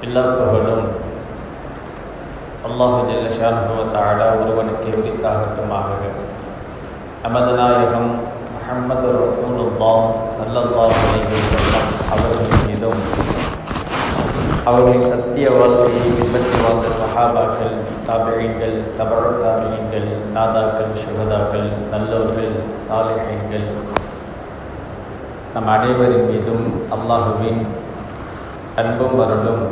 எல்லா புகழும் அல்லாஹ் ஜல்ல ஷானுஹு வ தஆலா ஒருவனுக்கே உரித்தாகட்டுமாக. நமது நாயகம் முஹம்மது ரசூலுல்லாஹ் ஸல்லல்லாஹு அலைஹி வஸல்லம் அவர்களின் மீதும் அவர்களின் சத்திய வாழ்க்கையை பின்பற்றி வாழ்ந்த சஹாபாக்கள், தாபிஈன்கள், தபஉ தாபிஈன்கள், நாதாக்கள், ஷுஹதாக்கள், நல்லோர்கள், சாலிஹீன்கள் நம் அனைவரின் மீதும் அல்லாஹுவின் அன்பும் அருளும்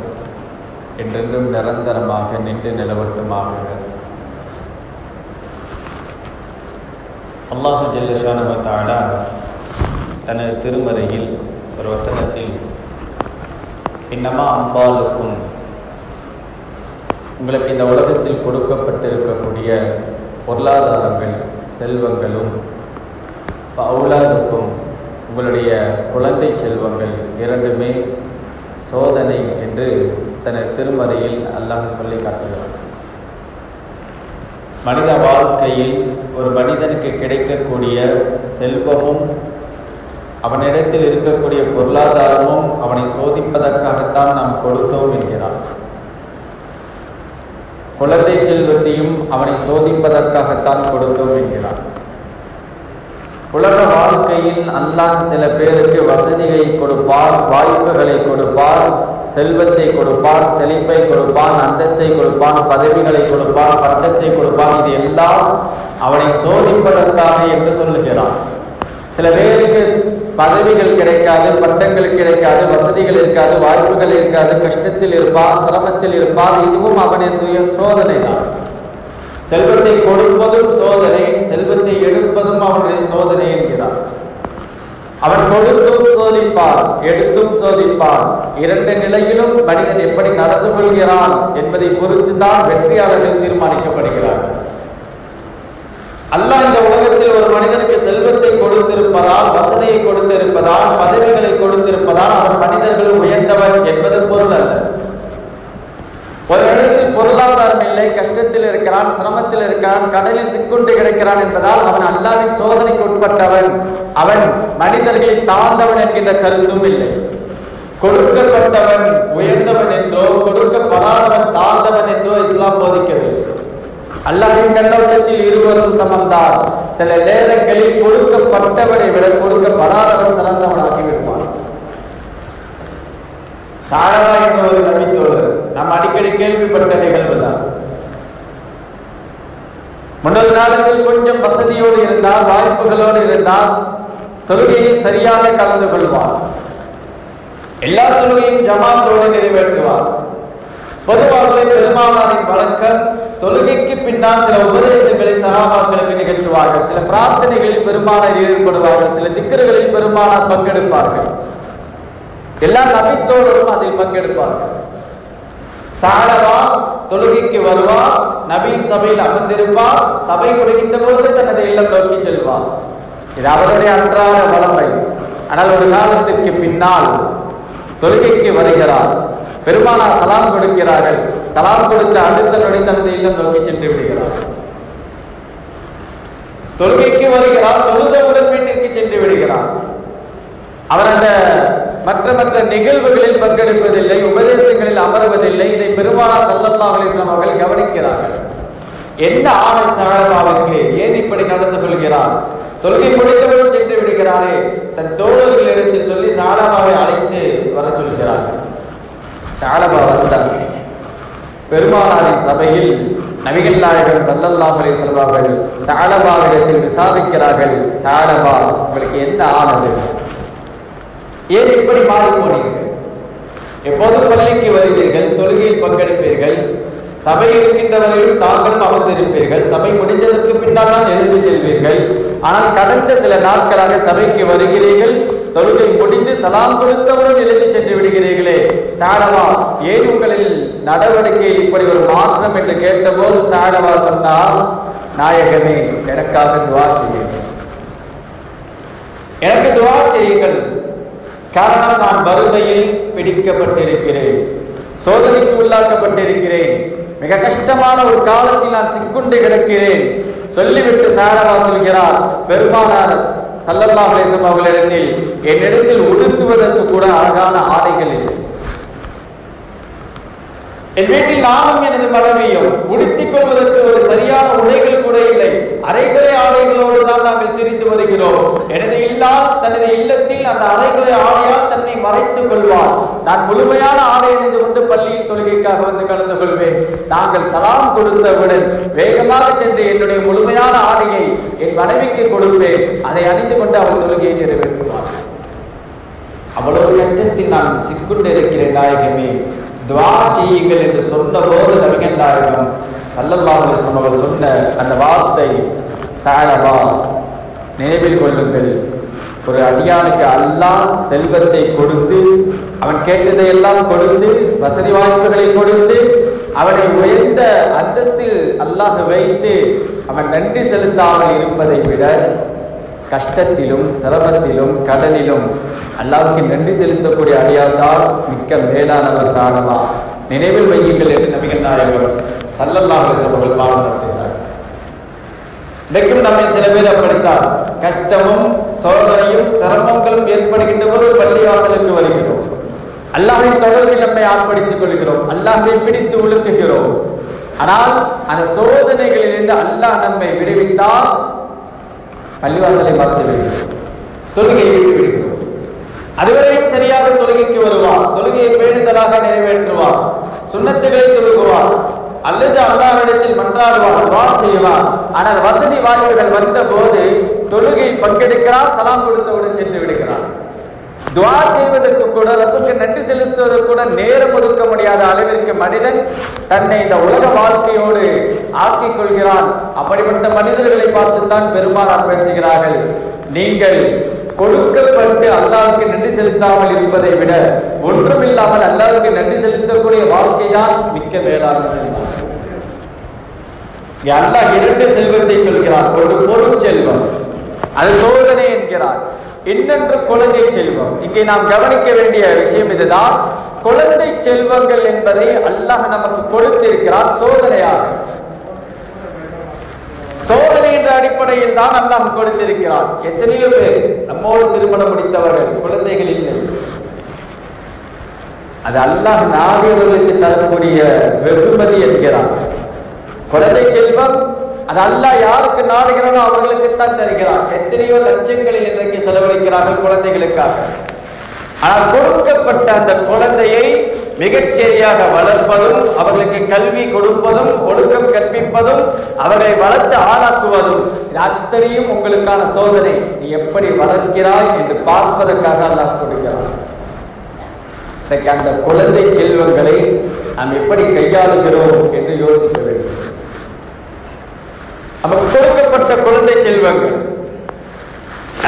என்றென்றும் நிரந்தரமாக நின்று நிலவட்டுமாக. அல்லாஹு ஜல்ல ஷானுஹு வ தஆலா தனது திருமறையில் ஒரு வசனத்தில் இன்னமா அம்பாலுக்கும், உங்களுக்கு இந்த உலகத்தில் கொடுக்கப்பட்டிருக்கக்கூடிய பொருளாதாரங்கள், செல்வங்களும், அவுலாதுக்கும், உங்களுடைய குழந்தை செல்வங்கள் இரண்டுமே சோதனை என்று தனது திருமறையில் அல்லாஹ் சொல்லி காட்டுகிறார். மனித வாழ்க்கையில் ஒரு மனிதனுக்கு கிடைக்கக்கூடிய செல்வமும் அவனிடத்தில் இருக்கக்கூடிய பொருளாதாரமும் அவனை சோதிப்பதற்காகத்தான் நாம் கொடுத்தோம் என்கிறார். குழந்தை செல்வத்தையும் அவனை சோதிப்பதற்காகத்தான் கொடுத்தோம் என்கிறார். உலக வாழ்க்கையில் அல்லாஹ் சில பேருக்கு வசதிகளை கொடுப்பார், வாய்ப்புகளை கொடுப்பார், செல்வத்தை கொடுப்பான், செழிப்பை கொடுப்பான், அந்தஸ்தை கொடுப்பான், பதவிகளை கொடுப்பான், பட்டத்தை கொடுப்பான். இது எல்லாம் அவனை சோதிப்பதற்காக என்று சொல்லுகிறான். சில பேருக்கு பதவிகள் கிடைக்காது, பட்டங்கள் கிடைக்காது, வசதிகள் இருக்காது, வாய்ப்புகள் இருக்காது, கஷ்டத்தில் இருப்பான், சிரமத்தில் இருப்பான். இதுவும் அவனுடைய சோதனை தான். செல்வத்தை கொடுப்பதும் சோதனை, செல்வத்தை எடுப்பதும் அவனுடைய சோதனை என்கிறார். அவன் கொடுத்தும் சோதிப்பான், எடுத்தும் சோதிப்பான். இரண்டு நிலையிலும் மனிதன் எப்படி நடந்து கொள்கிறான் என்பதை பொறுத்து தான் வெற்றியாளர்கள் தீர்மானிக்கப்படுகிறார்கள். அல்லாஹ் இந்த உலகத்தில் ஒரு மனிதனுக்கு செல்வத்தை கொடுத்திருப்பதால், வசதியை கொடுத்திருப்பதால், பதவிகளை கொடுத்திருப்பதால் அவன் மனிதர்கள் உயர்ந்தவன் என்பது பொருள் அல்ல. ஒரு இடத்தில் பொருளாதாரம் இல்லை, கஷ்டத்தில் இருக்கிறான், சிரமத்தில் இருக்கிறான், கடலில் சிக்குண்டு கிடக்கிறான் என்பதால் அவன் அல்லாஹ்வின் சோதனைக்கு உட்பட்டவன், அவன் மனிதர்களில் தாழ்ந்தவன் என்கின்ற கருத்தும் இல்லை. கொடுக்கப்பட்டவன் உயர்ந்தவன் என்றோ, கொடுக்கப்படாதவன் தாழ்ந்தவன் என்றோ இஸ்லாம் போதிக்கவில்லை. அல்லாஹ்வின் கண்ணோட்டத்தில் இருவரும் சமம்தான். சில நேரங்களில் கொடுக்கப்பட்டவனை விட கொடுக்கப்படாதவன் சிறந்தவனாகி விடுவான். சாரவா என்ற ஒரு நபித்தோழர் நாம் அடிக்கடி கேள்விப்பட்ட நிகழ்வு தான். முன்னொரு காலத்தில் கொஞ்சம் வசதியோடு இருந்தால், வாய்ப்புகளோடு இருந்தால் தொழுகையில் சரியாக கலந்து கொள்வார். எல்லா தொழுகையும் ஜமாத்தோடு நிறைவேற்றுவார். பொதுவாகவே பெருமானாரின் வழக்கம் தொழுகைக்கு பின்னால் சில உபதேசங்களை சஹாபாக்களுக்கு நிகழ்த்துவார்கள். சில பிரார்த்தனைகளில் பெருமானார் ஈடுபடுவார்கள், சில திக்ருகளில் பெருமானார் பங்கெடுப்பார்கள். எல்லா நபித்தோழரும் அதில் பங்கெடுப்பார்கள். சாலவா தொழுகைக்கு வருவார், நபியின் சபையில் அமர்ந்திருப்பார், சபை கொடுக்கின்ற போது தனது இல்லம் நோக்கி செல்வார். இது அவருடைய அன்றாட வளமை. ஆனால் ஒரு காலத்திற்கு பின்னால் தொழுகைக்கு வருகிறார், பெருமானார் சலாம் கொடுக்கிறார்கள். சலாம் கொடுத்த அடுத்த நொடி தனது இல்லம் நோக்கி சென்று விடுகிறார். தொழுகைக்கு வருகிறார், தொழுதவுடன் வீட்டிற்கு சென்று விடுகிறார். அவர் அந்த மற்ற நிகழ்வுகளில் பங்கெடுப்பதில்லை, உபதேசங்களில் அமர்வதில்லை. இதை பெருமானார் ஸல்லல்லாஹு அலைஹி வஸல்லம் அவர்கள் கவனிக்கிறார்கள். என்ன ஆணை சஹாபாவுக்கு, ஏன் இப்படி நடந்து கொள்கிறார்? தொழுகை முடித்தவுடன் சென்று விடுகிறாரே. தன் தோழர்களிடத்தில் சொல்லி சாலபாவை அழைத்து வர சொல்கிறார்கள். சாலபா வந்தார். பெருமானாரின் சபையில் நபிகள் நாயகம் ஸல்லல்லாஹு அலைஹி வஸல்லம் அவர்கள் சாலபாவிடத்தில் விசாரிக்கிறார்கள். சாலபா, உங்களுக்கு என்ன ஆனது? ஏன் இப்படி மாறி போனீர்கள்? எப்போது பள்ளிக்கு வருவீர்கள், தொழுகையில் பங்கெடுப்பீர்கள், சபை இருக்கின்றவர்களும் தாங்களும் அமர்ந்திருப்பீர்கள், சபை முடிந்ததற்கு பின்னால் தான் எழுந்து செல்வீர்கள். ஆனால் கடந்த சில நாட்களாக சபைக்கு வருகிறீர்கள், தொழுகை முடிந்து சலாம் கொடுத்தவுடன் எழுதி சென்று விடுகிறீர்களே. சாலவா, ஏன் உங்களில் நடவடிக்கை இப்படி ஒரு மாற்றம் என்று கேட்டபோது சாலவா சொன்னார், நாயகமே, எனக்காக துஆ செய்யுங்கள், எனக்கு துஆ செய்யுங்கள். காரணம், நான் வறுமையில் பிடிக்கப்பட்டிருக்கிறேன், சோதனைக்கு உள்ளாக்கப்பட்டிருக்கிறேன், மிக கஷ்டமான ஒரு காலத்தில் நான் சிக்குண்டு கிடக்கிறேன். சொல்லிவிட்டு சாலவா சொல்கிறார், பெருமானார் ஸல்லல்லாஹு அலைஹி வஸல்லம் அவர்களிடத்தில் என்னிடத்தில் உடுத்துவதற்கு கூட அழகான ஆடைகள் இல்லை. என் வீட்டில் நானும் எனது மனைவியும் உடுத்திக் கொள்வதற்கு ஒரு சரியான உடைகள் கூட இல்லை. அரைகுறை ஆடைகளோடு தான் நாங்கள் திரிந்து வருகிறோம். எனது இல்லால் தனது இல்லத்தில் அந்த அரைகுறை ஆடையால் தன்னை மறைத்துக் கொள்வார். நான் முழுமையான ஆடை அணிந்து கொண்டு பள்ளியில் தொழுகைக்காக வந்து கலந்து கொள்வேன். நாங்கள் சலாம் கொடுத்தவுடன் வேகமாக சென்று என்னுடைய முழுமையான ஆடையை என் மனைவிக்கு கொடுப்பேன். அதை அணிந்து கொண்டு அவள் தொழுகையை நிறைவேற்றுவார். அவ்வளவு கஷ்டத்தில் நான் சிக்குண்டு இருக்கிறேன் நாயகமே, துஆ செய்யுங்கள் என்று சொன்ன போது நபிகள் நாயகம் ஸல்லல்லாஹு அலைஹி வஸல்லம் அவர்கள் சொன்ன அந்த வார்த்தை சஅலவா, நினைவில் கொள்ளுங்கள். ஒரு அடியானுக்கு அல்லாஹ் செல்வத்தை கொடுத்து, அவன் கேட்டதை எல்லாம் கொடுத்து, வசதி வாய்ப்புகளை கொடுத்து, அவனை உயர்ந்த அந்தஸ்தில் அல்லாஹ் வைத்து அவன் நன்றி செலுத்தாமல் இருப்பதை விட கஷ்டத்திலும் சிரமத்திலும் கடனிலும் அல்லாஹ்வுக்கு நன்றி செலுத்தக்கூடிய அடியார்தான் மிக்க மேலானவர் சாணவா. நினைவில் வையுங்கள் என்று நபிகள் நாயகம் ஸல்லல்லாஹு அலைஹி வஸல்லம் பாடம் நடத்தினார். இன்றைக்கும் நம்ம சில பேர் அப்படித்தான், கஷ்டமும் சோதனையும் சிரமங்களும் ஏற்படுகின்ற போது பள்ளிவாசலுக்கு வருகிறோம். அல்லாஹ்வின் தொடர்பில் நம்மை ஆட்படுத்திக் கொள்கிறோம், அல்லாஹ்வை பிடித்து ஒழுக்குகிறோம். ஆனால் அந்த சோதனைகளிலிருந்து அல்லாஹ் நம்மை விடுவித்தால் பள்ளிவாசலை பார்த்து விடுகிறோம், தொழுகையை விட்டு விடுகிறோம். அதுவரையும் சரியாக தொழுகைக்கு வருவார், தொழுகையை பேணுதலாக நிறைவேற்றுவார், சுன்னத்துகளை தொழுகுவார், அல்லது அல்லாஹ்விடத்தில் மன்றாடுவார், துஆ செய்வார். ஆனால் வசதி வாய்ப்புகள் வந்த போது தொழுகையில் பங்கெடுக்கிறார், சலாம் கொடுத்தவுடன் சென்று விடுகிறார். துஆ செய்வதற்கு கூட, ரப்புக்கு நன்றி செலுத்துவதற்கு கூட நேரம் ஒதுக்க முடியாத அளவிற்கு மனிதன் தன்னை இந்த உலக வாழ்க்கையோடு ஆக்கிக் கொள்கிறான். அப்படிப்பட்ட மனிதர்களை பார்த்துத்தான் பெருமானார் பேசுகிறார்கள், நீங்கள் கொடுக்கப்பட்டு அல்லாஹ்வுக்கு நன்றி செலுத்தாமல் இருப்பதை விட ஒன்றுமில்லாமல் அல்லாஹ்வுக்கு நன்றி செலுத்தக்கூடிய வாழ்க்கை தான் மிக்க மேலானது. அல்லாஹ் இரண்டு செல்வத்தை சொல்கிறார், ஒரு பொருள் செல்வம், அது சோதனை என்கிறார், இன்னொன்று குழந்தை செல்வம். இங்கே நாம் கவனிக்க வேண்டிய விஷயம் இதுதான். குழந்தை செல்வங்கள் என்பதை அல்லாஹ் நமக்கு கொடுத்திருக்கிறார் சோதனையாக. சோதனை என்ற அடிப்படையில் தான் அல்லாஹ் கொடுத்திருக்கிறார். எத்தனையோ பேர் நம்மோடு திருமணம் முடித்தவர்கள் குழந்தைகள் இல்லை. அது அல்லாஹ் நாடியவர்களுக்கு தரக்கூடிய வெகுமதி என்கிறார். குழந்தை செல்வம் அது அல்லாஹ் யாருக்கு நாடுகிறானோ அவர்களுக்கு தான் தருகிறார். எத்தனையோ லட்சங்களை இன்றைக்கு செலவழிக்கிறார்கள் குழந்தைகளுக்காக. ஆனால் கொடுக்கப்பட்ட அந்த குழந்தையை மிகச்சரியாக வளர்ப்பதும், அவர்களுக்கு கல்வி கொடுப்பதும், ஒழுக்கம் கற்பிப்பதும், அவர்களை வளர்த்து ஆளாக்குவதும், இது அத்தனையும் உங்களுக்கான சோதனை. நீ எப்படி வளர்க்கிறாய் என்று பார்ப்பதற்காக அல்லாஹ் கொடுக்கிறார். அந்த குழந்தை செல்வங்களை நாம் எப்படி கையாளுகிறோம் என்று யோசிக்க வேண்டும். நமக்கு கொடுக்கப்பட்ட குழந்தை செல்வங்கள்,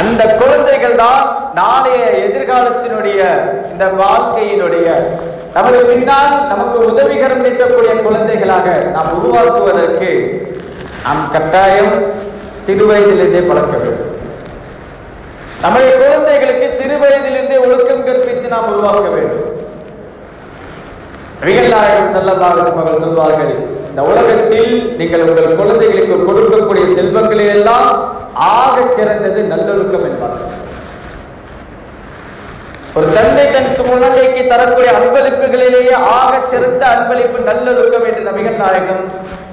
அந்த குழந்தைகள் தான் நாளைய எதிர்காலத்தினுடைய இந்த வாழ்க்கையினுடைய நமது பின்னால் நமக்கு உதவிகரம் நீட்டக்கூடிய குழந்தைகளாக நாம் உருவாக்குவதற்கு நாம் கட்டாயம் சிறு வயதிலிருந்தே பழக்க வேண்டும். நம்முடைய குழந்தைகளுக்கு சிறு வயதிலிருந்தே ஒழுக்கம் கற்பித்து நாம் உருவாக்க வேண்டும். நபிகள் நாயகம் ஸல்லல்லாஹு அலைஹி வஸல்லம் சொல்வார்கள், இந்த உலகத்தில் நீங்கள் உங்கள் குழந்தைகளுக்கு கொடுக்கக்கூடிய செல்வங்களில் எல்லாம் ஆக சிறந்தது நல்லொழுக்கம் என்பார்கள். ஒரு தந்தை தன் குழந்தைக்கு தரக்கூடிய அன்பளிப்புகளிலேயே ஆக சிறந்த அன்பளிப்பு நல்லொழுக்கம் என்று நபிகள் நாயகம்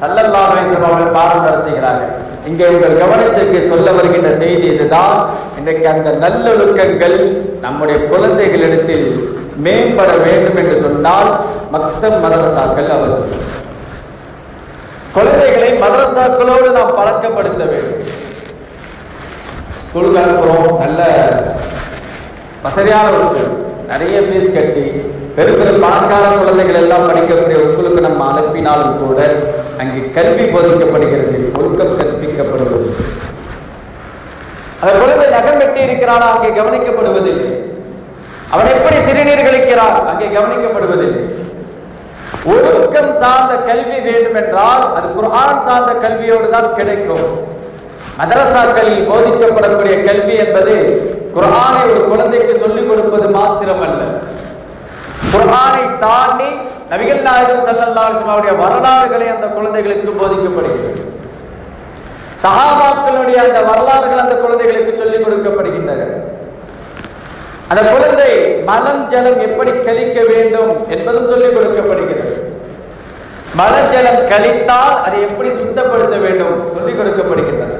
ஸல்லல்லாஹு அலைஹி வஸல்லம் அவர்கள் பாடம் நடத்துகிறார்கள். இங்கே உங்கள் கவனத்திற்கு சொல்ல வருகின்ற செய்தி இதுதான். இன்றைக்கு அந்த நல்லொழுக்கங்கள் நம்முடைய குழந்தைகளிடத்தில் மேம்பட வேண்டும் என்று சொன்னால் மக்தப் மதரசாக்கள் அவசியம். குழந்தைகளை மதரசாக்களோடு நாம் பழக்கப்படுத்த வேண்டும். ஸ்கூலுக்கு அனுப்புறோம், நல்ல வசதியான ஒரு ஸ்கூல், நிறைய ஃபீஸ் கட்டி பெரும் பணக்கார குழந்தைகள் எல்லாம் படிக்கக்கூடிய ஒரு ஸ்கூலுக்கு நம்ம அனுப்பினாலும் கூட அங்கே கல்வி போதிக்கப்படுகிறது, ஒழுக்கம் கற்பிக்கப்படுவது. அந்த குழந்தை நகம் வெட்டி இருக்கிறானா அங்கே கவனிக்கப்படுவதில்லை. அவன் எப்படி சிறுநீர் கழிக்கிறான் அங்கே கவனிக்கப்படுவதில்லை. ஒழுக்கம் சார்ந்த கல்வி வேண்டும் என்றால் அது குர்ஆன் சார்ந்த கல்வியோடு தான் கிடைக்கும். மதரசாக்களில் போதிக்கப்படக்கூடிய கல்வி என்பது குர்ஆனை ஒரு குழந்தைக்கு சொல்லிக் கொடுப்பது மாத்திரமல்ல, குர்ஆனை தாண்டி நபிகள் நாயகம் ஸல்லல்லாஹு அலைஹி வஸல்லம் வரலாறுகளை அந்த குழந்தைகளுக்கு போதிக்கப்படுகிறது. சஹாபாக்களுடைய அந்த வரலாறுகள் அந்த குழந்தைகளுக்கு சொல்லிக் கொடுக்கப்படுகின்றன. அந்த குழந்தை மலம் ஜலம் எப்படி கழிக்க வேண்டும் என்பதும் சொல்லிக் கொடுக்கப்படுகிறது. மலஜலம் கழித்தால் அதை எப்படி சுத்தப்படுத்த வேண்டும் சொல்லிக் கொடுக்கப்படுகின்றன.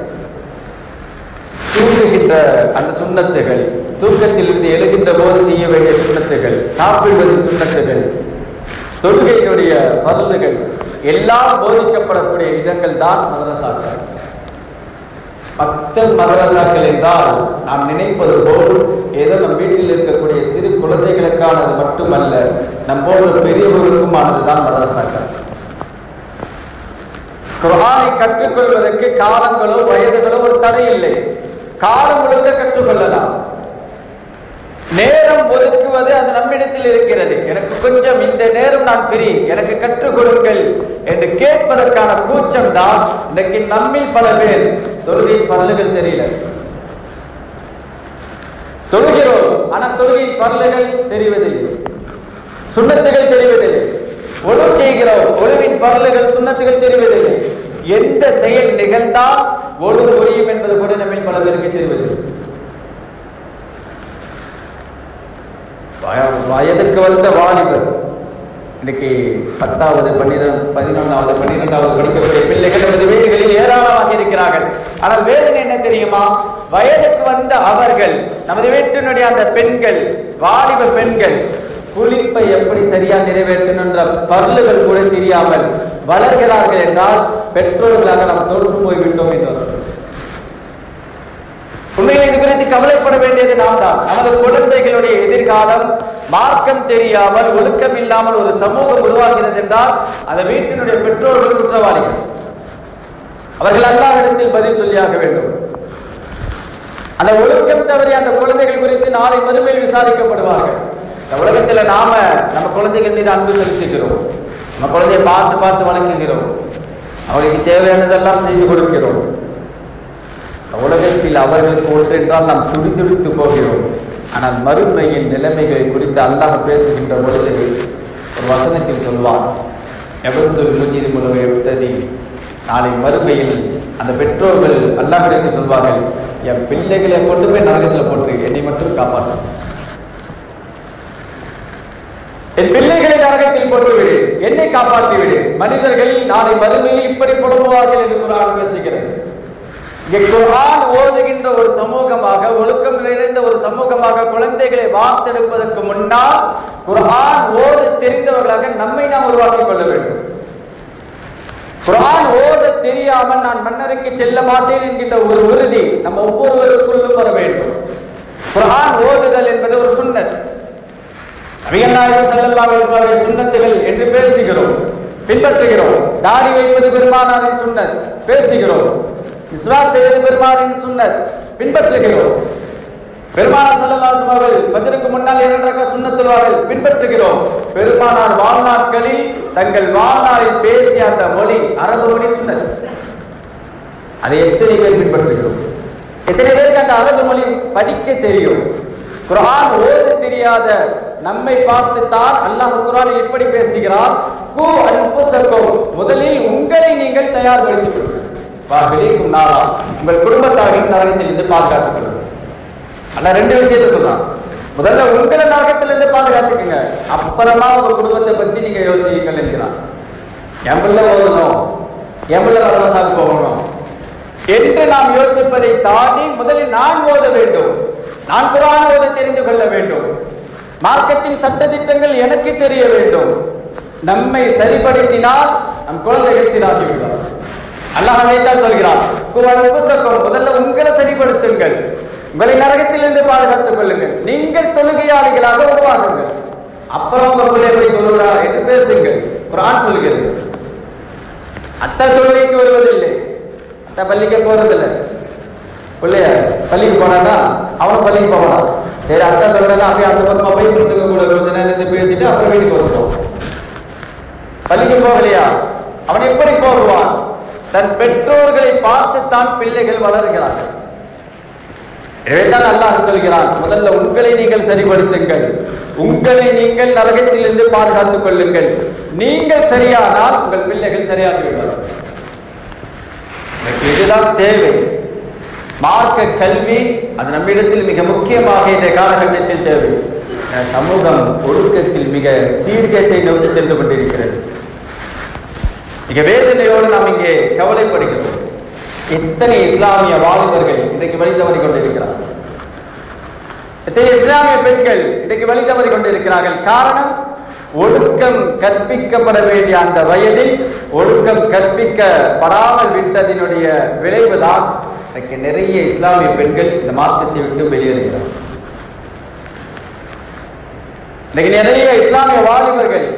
தூங்குகின்ற அந்த சுண்ணத்துகள், தூக்கத்திலிருந்து எழுகின்ற போது செய்ய வேண்டிய சுண்ணத்துகள், சாப்பிடுவதின் சுண்ணத்துகள், தொழுகையினுடைய பருந்துகள் எல்லாம் போதிக்கப்படக்கூடிய இடங்கள் தான் மதரசாக்கள். மக்கள் மதரசாக்கள் என்றால் நாம் நினைப்பது போல் ஏதோ நம் வீட்டில் இருக்கக்கூடிய சிறு குழந்தைகளுக்கானது மட்டுமல்ல, நம் போன்ற பெரியவர்களுக்குமானதுதான் மதரசாக்கள். குர்ஆனை கற்றுக்கொள்வதற்கு காலங்களோ வயதுகளோ ஒரு தடை இல்லை. காலம் முழுக்க கற்றுக்கொள்ளலாம். நேரம் ஒதுக்குவது அது நம்மிடத்தில் இருக்கிறது. எனக்கு கொஞ்சம் இந்த நேரம் நான் ஃப்ரீ, எனக்கு கற்றுக் கொடுங்கள் என்று கேட்பதற்கான கூச்சம் தான் இன்றைக்கு நம்மில் பல பேர். தொழுகை பரலுகள் தெரியல, தொழுகிறோம் ஆனால் தொழுகை பரலுகள் தெரிவதில்லை, சுண்ணத்துகள் தெரிவதில்லை. ஒழு செய்கிறோம், ஒழுவின் பரலுகள் சுண்ணத்துகள் தெரிவதில்லை. எந்த செயல் நிகழ்ந்தால் ஒழு ஒழியும் என்பது கூட நம்மில் பல பேருக்கு தெரிவதில்லை. வயதுக்கு வந்த வாலிபர் இன்னைக்கு 10வது 11வது 12வது படிக்கக்கூடிய பிள்ளைகள் நமது வீடுகளில் ஏராளமாக இருக்கிறார்கள். ஆனால் வேதனை என்ன தெரியுமா? வயதுக்கு வந்த அவர்கள், நமது வீட்டினுடைய அந்த பெண்கள், வாலிப பெண்கள், குளிப்பை எப்படி சரியா நிறைவேற்றணும் என்ற பர்லுகள் கூட தெரியாமல் வளர்கிறார்கள் என்றால் பெற்றோர்களாக நாம் தோற்று போய்விட்டோம் என்றார். உண்மையை இது குறித்து கவலைப்பட வேண்டியது நாம் தான். நமது குழந்தைகளுடைய எதிர்காலம் மார்க்கம் தெரியாமல், ஒழுக்கம் இல்லாமல் ஒரு சமூகம் உருவாகிறது என்றால் அந்த வீட்டினுடைய பெற்றோர்கள் குற்றவாளிகள். அவர்கள் அல்லாஹ்விடத்தில் பதில் சொல்லியாக வேண்டும். அந்த ஒழுக்கம் தவறி அந்த குழந்தைகள் குறித்து நாளை மறுமையில் விசாரிக்கப்படுவார்கள். இந்த உலகத்தில் நாம நம்ம குழந்தைகள் மீது அன்பு செலுத்துகிறோம், நம்ம குழந்தையை பார்த்து பார்த்து வளர்க்குகிறோம், அவர்களுக்கு தேவையானதெல்லாம் செய்து கொடுக்கிறோம். உலகத்தில் அவர்களுக்கு ஒன்று என்றால் நாம் துடிதுடித்து போகிறோம். ஆனால் மறுமையின் நிலைமைகளை குறித்து அல்லாஹ் பேசுகின்ற பொழுது ஒரு வசனத்தில் சொல்வான், எவருந்தொரு முஜிரி முழுமை விட்டதி. நாளை மறுமையில் அந்த பெற்றோர்கள் அல்லாஹ்விடத்தில் சொல்வார்கள், என் பிள்ளைகளை கொண்டு போய் நரகத்தில் போட்டு என்னை மட்டும் காப்பாற்று, என் பிள்ளைகளை நரகத்தில் போட்டு விடு, என்னை காப்பாற்றி விடு. மனிதர்கள் நாளை மறுமையில் இப்படி புலம்புவார்கள் என்று குர்ஆன் பேசுகிறது. குர்ஆன் ஓதுகின்ற ஒரு சமூகமாக, ஒழுக்கம் நிறைந்த ஒரு சமூகமாக குழந்தைகளை வார்த்தெடுப்பதற்கு முன்னால் குர்ஆன் ஓத தெரிந்தவர்களாக நம்மை நாம் உருவாக்கிக் கொள்ள வேண்டும். குர்ஆன் ஓத தெரியாமல் நான் மன்னருக்கு செல்ல மாட்டேன் என்கின்ற ஒரு உறுதி நம்ம ஒவ்வொருவருக்குள்ளும் வர வேண்டும். குர்ஆன் ஓதுதல் என்பது ஒரு சுன்னத். நபிகள் நாயகம் ஸல்லல்லாஹு அலைஹி வஸல்லம் சுன்னத்துகள் என்று பேசுகிறோம், பின்பற்றுகிறோம். தாடி வைப்பது பெருமானாரின் சுன்னத், பேசுகிறோம். இஸ்வாஸ் செய்வது பெருமானாரின் சுன்னத், பின்பற்றுகிறோம். பெருமானார் ஸல்லல்லாஹு அலைஹி வஸல்லம் ஃபஜ்ருக்கு முன்னால் 2 ரக்காத் சுன்னத் தொழுவார்கள், பின்பற்றுகிறோம். பெருமானார் வாழ்நாட்களில் தங்கள் வாழ்நாளில் பேசிய அந்த மொழி அரபு மொழி சுன்னத். அதை எத்தனை பேர் பின்பற்றுகிறோம்? எத்தனை பேருக்கு அந்த அரபு மொழி படிக்க தெரியும்? குர்ஆன் ஓத தெரியாத நம்மை பார்த்துத்தான் அல்லாஹ் குர்ஆனில் எப்படி பேசுகிறார்? கூ அன்ஃபுஸக்கும், முதலில் உங்களை நீங்கள் தயார்படுத்திக் கொள்ளுங்கள். வாஹிலிக்கும் நாரா, உங்கள் குடும்பத்தாரின் நரகத்திலிருந்து பாதுகாத்துக் கொள்ளுங்கள். அல்லாஹ் 2 விஷயத்தை சொல்றான். முதல்ல உங்களை நரகத்திலிருந்து பாதுகாத்துக்குங்க, அப்புறமா உங்க குடும்பத்தை பத்தி நீங்க யோசியுங்கள் என்கிறான். என் பிள்ளை ஓதணும், என் பிள்ளை மதரசாவுக்கு போகணும் என்று நாம் யோசிப்பதை தாண்டி முதலில் நான் ஓத வேண்டும், நான் குர்ஆன் ஓத தெரிந்து கொள்ள வேண்டும், மார்க்கத்தின் சட்ட திட்டங்கள் எனக்கு தெரிய வேண்டும். நம்மை சரிபடுத்தினால் நம் குழந்தைகள் சீராகிவிடுவார். அல்லாஹ் அதைத்தான் சொல்கிறார், முதல்ல உங்களை சரிபடுத்துங்கள், உங்களை நரகத்திலிருந்து பாதுகாத்துக் கொள்ளுங்கள், நீங்கள் தொழுகையாளிகளாக உருவாகுங்கள், அப்புறம் உங்க பிள்ளை போய் தொழுகிறா என்று பேசுங்கள். குர்ஆன் சொல்கிறது. அத்தை தொழுகைக்கு வருவதில்லை, அத்தை பள்ளிக்கு போறதில்லை. பிள்ளைய பள்ளிக்கு போனான்னா அவன் பள்ளிக்கு போவானா? சரி, அத்தை சொல்றதா அப்படியே அந்த பக்கமா போய் வீட்டுக்கு கூட கொஞ்ச நேரத்தை பேசிட்டு அப்புறம் வீட்டுக்கு வந்துடும். பள்ளிக்கு போகலையா? அவன் எப்படி போகுவான்? தன் பெற்றோர்களை பார்த்துத்தான் பிள்ளைகள் வளர்கிறார்கள். எனவேதான் அல்லாஹ் சொல்கிறான், முதல்ல உங்களை நீங்கள் சரிபடுத்துங்கள், உங்களை நீங்கள் நரகத்திலிருந்து பாதுகாத்துக் கொள்ளுங்கள். நீங்கள் சரியானால் உங்கள் பிள்ளைகள் சரியாகிவிடுவார்கள். இதுதான் தேவை. மார்க்க கல்வி அது நம்மிடத்தில் மிக முக்கியமாக இந்த காலகட்டத்தில் தேவை. சமூகம் ஒழுக்கத்தில் மிக சீர்கேட்டை நோக்கி சென்று கொண்டிருக்கிறது. மிக வேதனையோடு நாம் இங்கே கவலைப்படுகிறோம். எத்தனை இஸ்லாமிய வாலிபர்கள் இன்றைக்கு வழி தவறிக் கொண்டிருக்கிறார்கள். எத்தனை இஸ்லாமிய பெண்கள் இன்றைக்கு வழி தவறிக் கொண்டிருக்கிறார்கள். காரணம், ஒழுக்கம் கற்பிக்கப்பட வேண்டிய அந்த வயதில் ஒழுக்கம் கற்பிக்கப்படாமல் விட்டதினுடைய விளைவுதான் இன்றைக்கு நிறைய இஸ்லாமிய பெண்கள் இந்த மார்க்கத்தை விட்டு வெளியேறுகிறார்கள். இன்னைக்கு நிறைய இஸ்லாமிய வாலிபர்கள்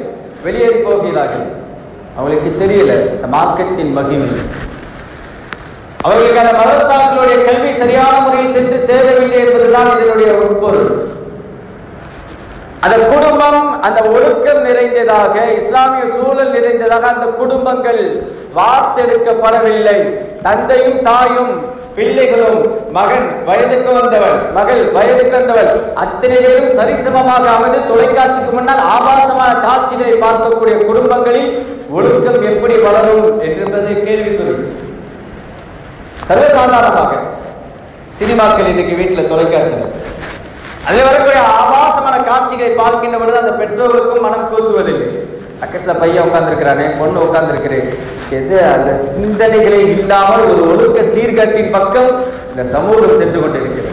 வெளியேறி போகிறார்கள். அவங்களுக்கு தெரியல இந்த மார்க்கத்தின் மகிமை. அவர்களுக்கு அந்த மதரசாக்களுடைய கல்வி சரியான முறையில் சென்று சேரவில்லை என்பதுதான் இதனுடைய உட்பொருள். அந்த குடும்பம் அந்த ஒழுக்கம் நிறைந்ததாக, இஸ்லாமிய சூழல் நிறைந்ததாக அந்த குடும்பங்கள் வார்த்தெடுக்கப்படவில்லை. தந்தையும் தாயும் பிள்ளைகளும், மகன் வயதுக்கு வந்தவள், மகள் வயதுக்கு வந்தவள், அத்தனை பேரும் சரிசமமாக அமர்ந்து தொலைக்காட்சிக்கு முன்னால் ஆபாசமான காட்சிகளை பார்க்கக்கூடிய குடும்பங்களில் ஒழுக்கம் எப்படி வளரும் என்பதை கேள்விக்குறி. சர்வசாதாரணமாக சினிமாக்கள் இன்னைக்கு வீட்டில் தொலைக்காட்சிகள், அதில் வரக்கூடிய ஆபாசமான காட்சிகளை பார்க்கின்ற பொழுது அந்த பெற்றோருக்கும் மனம் கூசுவதில்லை. பக்கத்தில் பையன் உட்கார்ந்துருக்கிறானே, பொண்ணு உட்கார்ந்துருக்கிறேன், எது அந்த சிந்தனைகளே இல்லாமல் ஒரு ஒழுக்க சீர்கட்டின் பக்கம் இந்த சமூகம் சென்று கொண்டிருக்கிறது.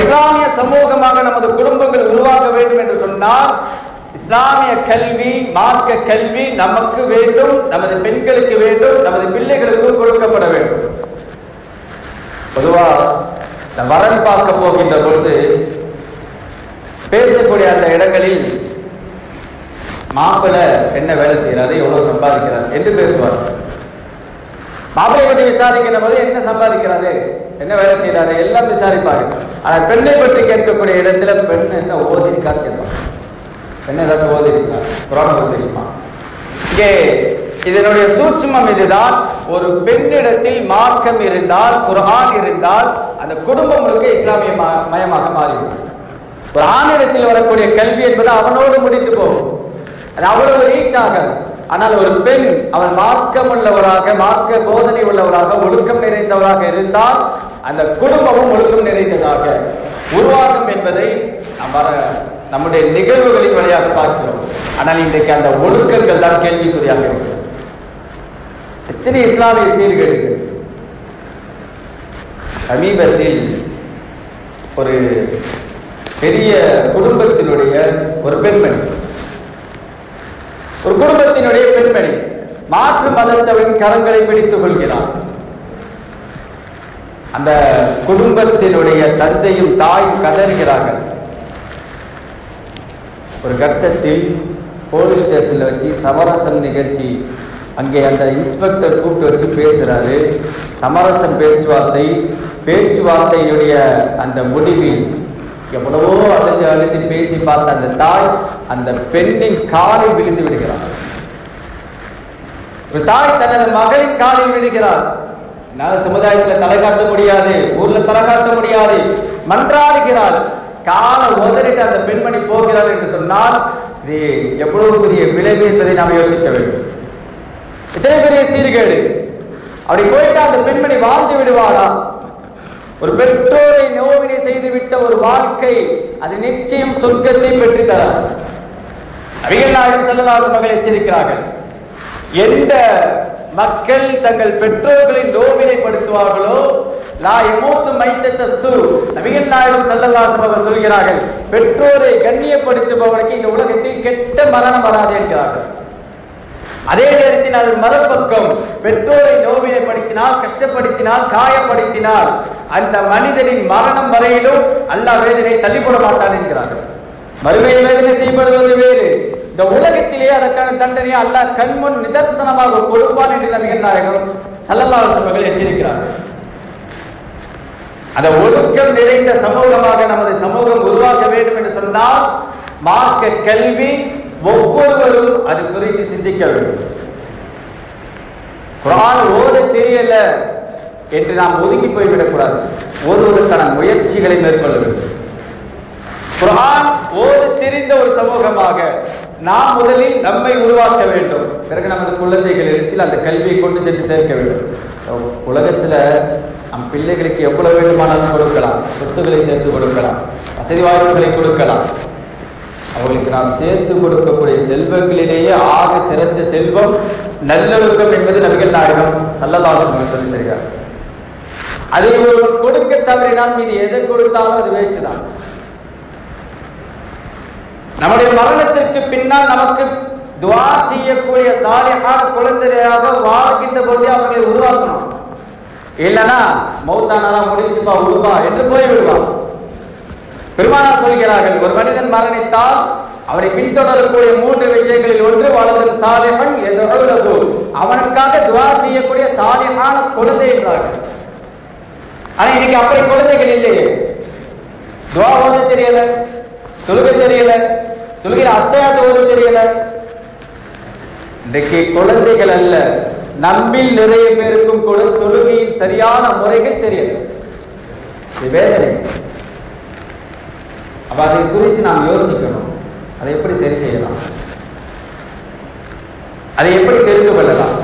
இஸ்லாமிய சமூகமாக நமது குடும்பங்கள் உருவாக வேண்டும் என்று சொன்னால் இஸ்லாமிய கல்வி, மார்க்க கல்வி நமக்கு வேண்டும், நமது பெண்களுக்கு வேண்டும், நமது பிள்ளைகளுக்கு கொடுக்கப்பட வேண்டும். பொதுவாக வரன் பார்க்க போகின்ற பொழுது பேசக்கூடிய அந்த இடங்களில் மாப்பிள்ளை என்ன வேலை செய்யறாரு, எவ்வளவு சம்பாதிக்கிறார் என்று பேசுவார். மாப்பிள்ளை பற்றி விசாரிக்கிற போது என்ன சம்பாதிக்கிறாரு, என்ன வேலை செய்யறாரு எல்லாம் விசாரிப்பாரு. ஆனால் பெண்ணை பற்றி கேட்கக்கூடிய இடத்துல பெண் என்ன ஓதிருக்கான்னு கேட்பாங்க. பெண் ஏதாச்சும் ஓதிருக்கா, குரான் தெரியுமா? இங்கே இதனுடைய சூட்சுமம் இதுதான். ஒரு பெண்ணிடத்தில் மார்க்கம் இருந்தால், குர்ஆன் இருந்தால் அந்த குடும்பம் முழுக்க இஸ்லாமிய மயமாக மாறிவிடும். ஒரு ஆணிடத்தில் வரக்கூடிய கல்வி என்பது அவனோடு முடித்து போகும், அது அவ்வளவு ரீச் ஆகாது. ஆனால் ஒரு பெண் அவள் மார்க்கம் உள்ளவராக, மார்க்க போதனை உள்ளவராக, ஒழுக்கம் நிறைந்தவராக இருந்தால் அந்த குடும்பமும் ஒழுக்கம் நிறைந்ததாக உருவாகும் என்பதை நம்முடைய நிகழ்வுகளின் வழியாக பார்க்கிறோம். ஆனால் இன்றைக்கு அந்த ஒழுக்கங்கள் தான் கேள்விக்குறியாக இருக்கிறது. எத்தனை இஸ்லாமிய சீர்கேடுகள். சமீபத்தில் ஒரு பெரிய குடும்பத்தினுடைய ஒரு பெண்மணி, ஒரு குடும்பத்தினுடைய பெண்மணி மாற்று மதத்தவரின் கரங்களை பிடித்துக் கொள்கிறார். அந்த குடும்பத்தினுடைய தந்தையும் தாயும் கதறுகிறார்கள். ஒரு கட்டத்தில் போலீஸ் ஸ்டேஷன்ல வச்சு சமரசம் நிகழ்ச்சி, அங்கே அந்த இன்ஸ்பெக்டர் கூப்பிட்டு வச்சு பேசுறாரு. சமரசம் பேச்சுவார்த்தையுடைய அந்த முடிவில் எவ்வளவோ அழுது அழுது பேசி பார்த்த அந்த தாய் அந்த பெண்ணின் காலில் விழுந்து விடுகிறார். ஒரு தாய் தனது மகளின் காலில் விழுகிறார். சமுதாயத்தில் தலை காட்ட முடியாது, ஊர்ல தலை காட்ட முடியாது, மன்றாடுகிறார். கால உதறிட்டு அந்த பெண்மணி போகிறார் என்று சொன்னால் இது எவ்வளவு பெரிய விளைவு என்பதை நாம் யோசிக்க வேண்டும். இத்தனை பெரிய சீர்கேடு. அப்படி போயிட்டு அந்த பெண்மணி வாழ்ந்து விடுவாளா? ஒரு பெற்றோரை நோவினை செய்துவிட்ட ஒரு வாழ்க்கை அது நிச்சயம் சொர்க்கத்தை பெற்று தராது. நபிகள் நாயகம் ஸல்லல்லாஹு அலைஹி வஸல்லம் எச்சரிக்கிறார்கள், எந்த மக்கள் தங்கள் பெற்றோர்களை நோவினைப்படுத்துவார்களோ லா யமூத்து மைத்தத்த ஸூ, நபிகள் நாயகம் ஸல்லல்லாஹு அலைஹி வஸல்லம் சொல்கிறார்கள், பெற்றோரை கண்ணியப்படுத்துபவனுக்கு இந்த உலகத்தில் கெட்ட மரணம் வராது என்கிறார்கள். அதே நேரத்தில் அது மறுபக்கம், பெற்றோரை நோவினைப்படுத்தினால், கஷ்டப்படுத்தினால், காயப்படுத்தினால் அந்த மனிதனின் மரணம் வரையிலும் அல்லாஹ் வேதனை தள்ளிப்பட மாட்டான் என்கிறார்கள். மறுமையில் வேதனை செய்யப்படுவது வேறு, இந்த உலகத்திலே அதற்கான தண்டனையை அல்லாஹ் கண்முன் நிதர்சனமாக கொடுப்பான் என்று நபிகள் நாயகம் ஸல்லல்லாஹு அலைஹி வஸல்லம் எச்சரிக்கிறார்கள். அந்த ஒழுக்கம் நிறைந்த சமூகமாக நமது சமூகம் உருவாக்க வேண்டும் என்று சொன்னால் மார்க்க கல்வி ஒவ்வொருவரும் அது குறித்து சிந்திக்க வேண்டும். குர்ஆன் ஓத தெரியல என்று நாம் ஒதுங்கி போய்விடக்கூடாது. ஒருவருக்கான முயற்சிகளை மேற்கொள்ள வேண்டும். குர்ஆன் ஓத தெரிந்த ஒரு சமூகமாக நாம் முதலில் நம்மை உருவாக்க வேண்டும். பிறகு நமது குழந்தைகள் இடத்தில் அந்த கல்வியை கொண்டு சென்று சேர்க்க வேண்டும். உலகத்துல நம் பிள்ளைகளுக்கு எவ்வளவு வேண்டுமானாலும் கொடுக்கலாம், சொத்துக்களை சேர்த்து கொடுக்கலாம், வசதி வாய்ப்புகளை கொடுக்கலாம். அவர்களுக்கு நாம் சேர்த்து கொடுக்கக்கூடிய செல்வங்களிலேயே ஆக சிறந்த செல்வம் நல்லொழுக்கம் என்பது நபிகள் நாயகம் ஸல்லல்லாஹு அலைஹி வஸல்லம் சொல்லி தருகிறார். அதை ஒருவர் கொடுக்க தவறினால் மீது எதை கொடுத்தாலும் அது வேஸ்ட் தான். நம்முடைய மரணத்திற்கு பின்னால் நமக்கு துஆ செய்யக்கூடிய சாலிஹான குழந்தையாக வாழ்கின்ற பொழுது அவர்களை உருவாக்கணும். இல்லைன்னா மௌத்தானா முடிச்சுப்பா உருவா என்று போய்விடுவான். பெருமானார் சொல்கிறார்கள், ஒரு மனிதன் மரணித்தால் அவரை பின்தொடரக்கூடிய 3 விஷயங்களில் ஒன்று வலதுன் சாலிஹன் எதற்கு அவனுக்காக துஆ செய்யக்கூடிய சாலிஹான குழந்தை என்றார்கள். ஆனா இன்னைக்கு அப்படி குழந்தைகள் இல்லையே. துஆ ஓத தெரியல, தொழுகை தெரியல, தொழுகையில் அத்தையாட்டு ஓத தெரியல. இன்றைக்கு குழந்தைகள் அல்ல, நம்மில் நிறைய பேருக்கும் தொழுகையின் சரியான முறைகள் தெரியல. வேதனை. அப்ப அதை குறித்து நாம் யோசிக்கணும். அதை எப்படி சரி செய்யலாம், அதை எப்படி தெரிந்து கொள்ளலாம்,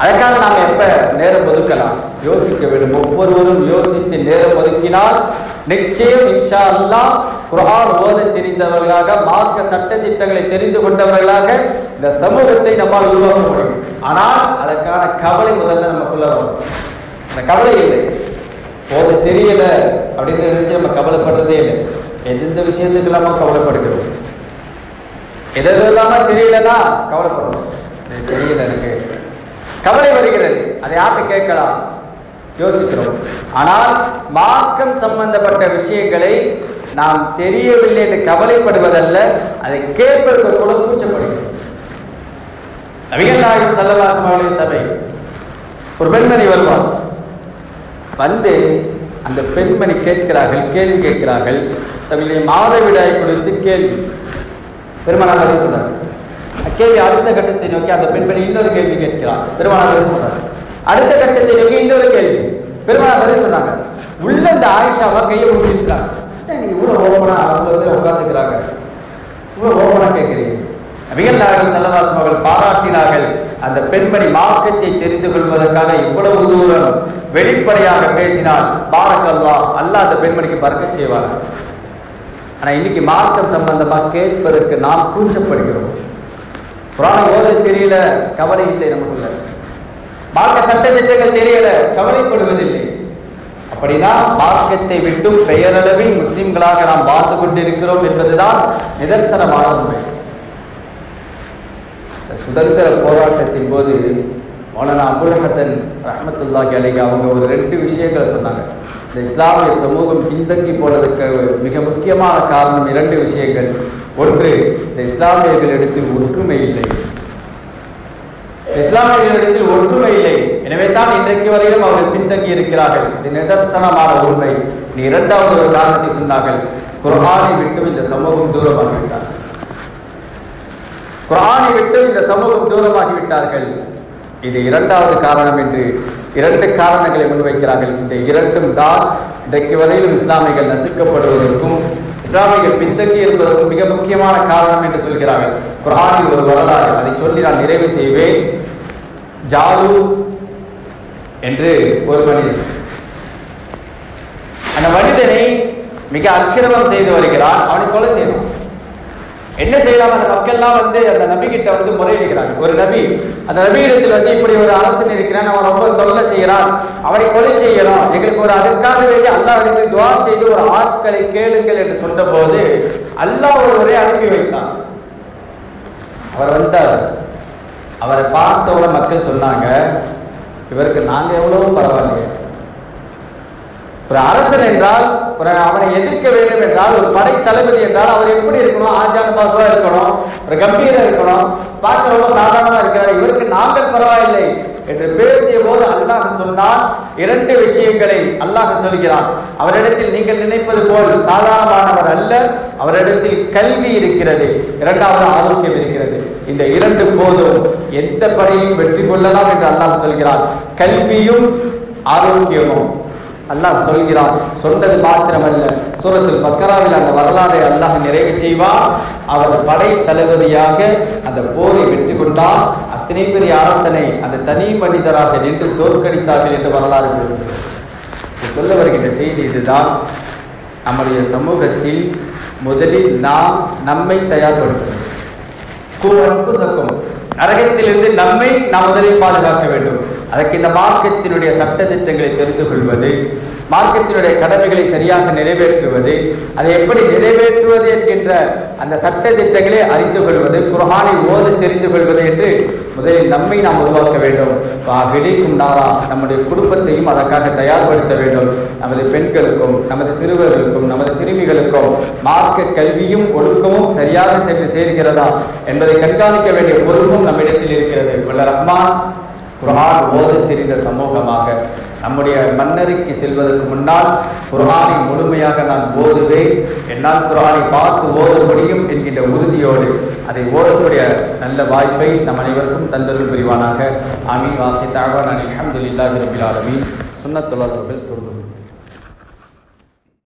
அதற்காக நாம் எப்ப நேரம் ஒதுக்கலாம் யோசிக்க வேண்டும். ஒவ்வொருவரும் யோசித்து நேரம் ஒதுக்கினால் நிச்சயம் இன்ஷா அல்லாஹ் குர்ஆன் ஓத தெரிந்தவர்களாக, மார்க்க சட்ட திட்டங்களை தெரிந்து கொண்டவர்களாக இந்த சமூகத்தை நம்மால் உருவாக்க முடியும். ஆனால் அதற்கான கவலை முதல்ல நமக்குள்ள வரும். அந்த கவலை இல்லை, ஓத தெரியல அப்படின்னு நினைச்சு நம்ம கவலைப்படுறதே இல்லை. எந்த விஷயத்துக்கு இல்லாம கவலைப்படுகிறோம், எதெல்லாம தெரியலன்னா கவலைப்படுறோம். தெரியல, எனக்கு கவலை வருகிறது, அதை யார்கிட்ட கேட்கலாம் யோசிக்கிறோம். ஆனால் மார்க்கம் சம்பந்தப்பட்ட விஷயங்களை நாம் தெரியவில்லை என்று கவலைப்படுவதல்ல, அதை கேட்பதற்கு கூட கூச்சப்படுகிறோம். நபிகள் நாயகம் ஸல்லல்லாஹு அலைஹி வஸல்லம் ஒரு பெண்மணி வருவார். வந்து அந்த பெண்மணி கேள்வி கேட்கிறார்கள். தங்களுடைய மாதவிடாய் குறித்து கேள்வி. பெருமானார் சொன்னார். கேள்வி அடுத்த கட்டத்தை நோக்கி அந்த பெண்மணி இன்னொரு கேள்வி கேட்கிறார். பெருமானார் சொன்னார். அடுத்த கட்டத்தை நோக்கி இன்னொரு கேள்வி. பெருமானார் சொன்னாங்க. உள்ள இந்த ஆயிஷாவை கையை முடிச்சுக்கிறாங்க. நீங்க இவ்வளவு ஓபனா அவங்க உட்கார்ந்துக்கிறாங்க, இவ்வளவு ஓபனா கேட்கிறீங்க. நபிகள் நாயகம் ஸல்லல்லாஹு அலைஹி வஸல்லம் பாராட்டினார்கள். அந்த பெண்மணி மார்க்கத்தை தெரிந்து கொள்வதற்காக இவ்வளவு தூரம் வெளிப்படையாக பேசினால் பாரக்கல்லாஹ், அல்லாஹ் அந்த பெண்மணிக்கு பரக்கத் செய்வார். ஆனா இன்னைக்கு மார்க்கம் சம்பந்தமா கேட்பதற்கு நாம் கூச்சப்படுகிறோம். குர்ஆன் ஓத தெரியல, கவலை இல்லை நமக்குள்ள. மார்க்க சட்ட திட்டங்கள் தெரியல, கவலைப்படுவதில்லை. அப்படின்னா மார்க்கத்தை விட்டும் பெயரளவில் முஸ்லிம்களாக நாம் வாழ்ந்து கொண்டிருக்கிறோம் என்பதுதான் நிதர்சனமான உண்மை. சுதந்திர போராட்டத்தின் போது மௌலானா அபுல் ஹசன் ரஹ்மத்துல்லாஹி அலைஹி அவங்க ஒரு 2 விஷயங்களை சொன்னாங்க. இந்த இஸ்லாமிய சமூகம் பின்தங்கி போனதுக்கு மிக முக்கியமான காரணம் 2 விஷயங்கள். ஒன்று, இந்த இஸ்லாமியர்களிடத்தில் ஒற்றுமை இல்லை. இஸ்லாமியர்களிடத்தில் ஒற்றுமை இல்லை, எனவே தான் இன்றைக்கு வரையிலும் அவர்கள் பின்தங்கி இருக்கிறார்கள். இது நிதர்சனமான உண்மை. இரண்டாவது ஒரு காரணத்தை சொன்னார்கள், குர்ஆனை விட்டு இந்த சமூகம் தூரமாகிவிட்டார்கள். குர்ஆனை விட்டு இந்த சமூகம் தூரமாகிவிட்டார்கள். இது இரண்டாவது காரணம் என்று 2 காரணங்களை முன்வைக்கிறார்கள். இந்த 2ம் தான் இன்றைக்கு வரையிலும் இஸ்லாமியர்கள் நசுக்கப்படுவதற்கும் இஸ்லாமியர்கள் பின்தங்கி இருப்பதற்கும் மிக முக்கியமான காரணம் என்று சொல்கிறார்கள். குர்ஆனில் ஒரு வரலாறு, அதை சொல்லி நான் நிறைவு செய்வேன். ஜாலூத் என்று ஒரு மனிதன், அந்த மனிதனை மிக அக்கிரமம் செய்து வருகிறான். அவனை கொலை செய்யணும். என்ன செய்யலாம்? அந்த மக்கள்லாம் அந்த நபி கிட்ட முறையிடுகிறாங்க. ஒரு நபி அந்த நபியிடத்தில் இப்படி ஒரு அரசன் இருக்கிறான், அவன் ரொம்ப தொல்லை செய்யறான், அவனை கொலை செய்யணும், எங்களுக்கு ஒரு அதற்காக வேண்டி அல்லாஹ்விடத்தில் துஆ செய்து ஒரு ஆட்களை கேளுங்கள் என்று சொன்ன போது அல்லாஹ் ஒருவரை அனுப்பி வைத்தான். அவர் வந்தார். அவரை பார்த்தவுடன் மக்கள் சொன்னாங்க, இவருக்கு நாங்க எவ்வளவு பரவாயில்லையே. ஒரு அரசன் என்றால், அவனை எதிர்க்க வேண்டும் என்றால், ஒரு படை தளபதி என்றால் அவர் எப்படி இருக்கணும்? ஆஜான் பாசுவா இருக்கணும், ஒரு கம்பீரம் இருக்கணும், பார்க்க ரொம்ப சாதாரணமா இருக்கிறார், இவருக்கு நாங்கள் பரவாயில்லை என்று பேசிய போது அல்லாஹ் சொன்னான் 2 விஷயங்களை அல்லாஹ் சொல்கிறான். அவரிடத்தில் நீங்கள் நினைப்பது போல் சாதாரணமானவர் அல்ல, அவரிடத்தில் கல்வி இருக்கிறது, 2வது ஆரோக்கியம் இருக்கிறது. இந்த 2 போதும் எந்த படையும் வெற்றி கொள்ளலாம் என்று அல்லாஹ் சொல்கிறான். கல்வியும் ஆரோக்கியமும் அல்லாஹ் சொல்கிறான். சொன்னது மாத்திரமல்ல, சூரத்துல் பக்கராவில் அந்த வரலாறை அல்லாஹ் நிறைவு செய்வான். அவர் படை தளபதியாக அந்த போரை வெற்றி கொண்டால் அத்தனை பெரிய அரசனை அந்த தனி மனிதராக நின்று தோற்கடித்தார்கள் என்று வரலாறு பேசுகிறது. சொல்ல வருகின்ற செய்தி இதுதான். நம்முடைய சமூகத்தில் முதலில் நாம் நம்மை தயார்படுத்தணும். நரகத்திலிருந்து நம்மை நாம் முதலில் பாதுகாக்க வேண்டும். அதற்கு இந்த மார்க்கத்தினுடைய சட்ட திட்டங்களை தெரிந்து கொள்வது, மார்க்கத்தினுடைய கடமைகளை சரியாக நிறைவேற்றுவது, அதை எப்படி நிறைவேற்றுவது என்கின்ற அந்த சட்ட திட்டங்களை அறிந்து கொள்வது, குர்ஆனை ஓத தெரிந்து கொள்வது என்று முதலில் நம்மை நாம் உருவாக்க வேண்டும். கிடைக்கும் நாரா நம்முடைய குடும்பத்தையும் அதற்காக தயார்படுத்த வேண்டும். நமது பெண்களுக்கும் நமது சிறுவர்களுக்கும் நமது சிறுமிகளுக்கும் மார்க்க கல்வியும் ஒழுக்கமும் சரியாக சென்று சேர்கிறதா என்பதை கண்காணிக்க வேண்டிய பொறுப்பும் நம்மிடத்தில் இருக்கிறது. வல்ல ரஹ்மான் குர்ஆன் ஓத தெரிந்த சமூகமாக நம்முடைய மன்னருக்கு செல்வதற்கு முன்னால் குர்ஆனை முழுமையாக நான் ஓதுவேன், என்னால் குர்ஆனை பார்த்து ஓத முடியும் என்கின்ற உறுதியோடு அதை ஓதக்கூடிய நல்ல வாய்ப்பை நம் அனைவருக்கும் தந்தருள் புரிவானாக. ஆமீன். வாக்கி தஅவானா அல்ஹம்துலில்லாஹி ரப்பில் ஆலமீன். சுன்னத்துல்லாஹி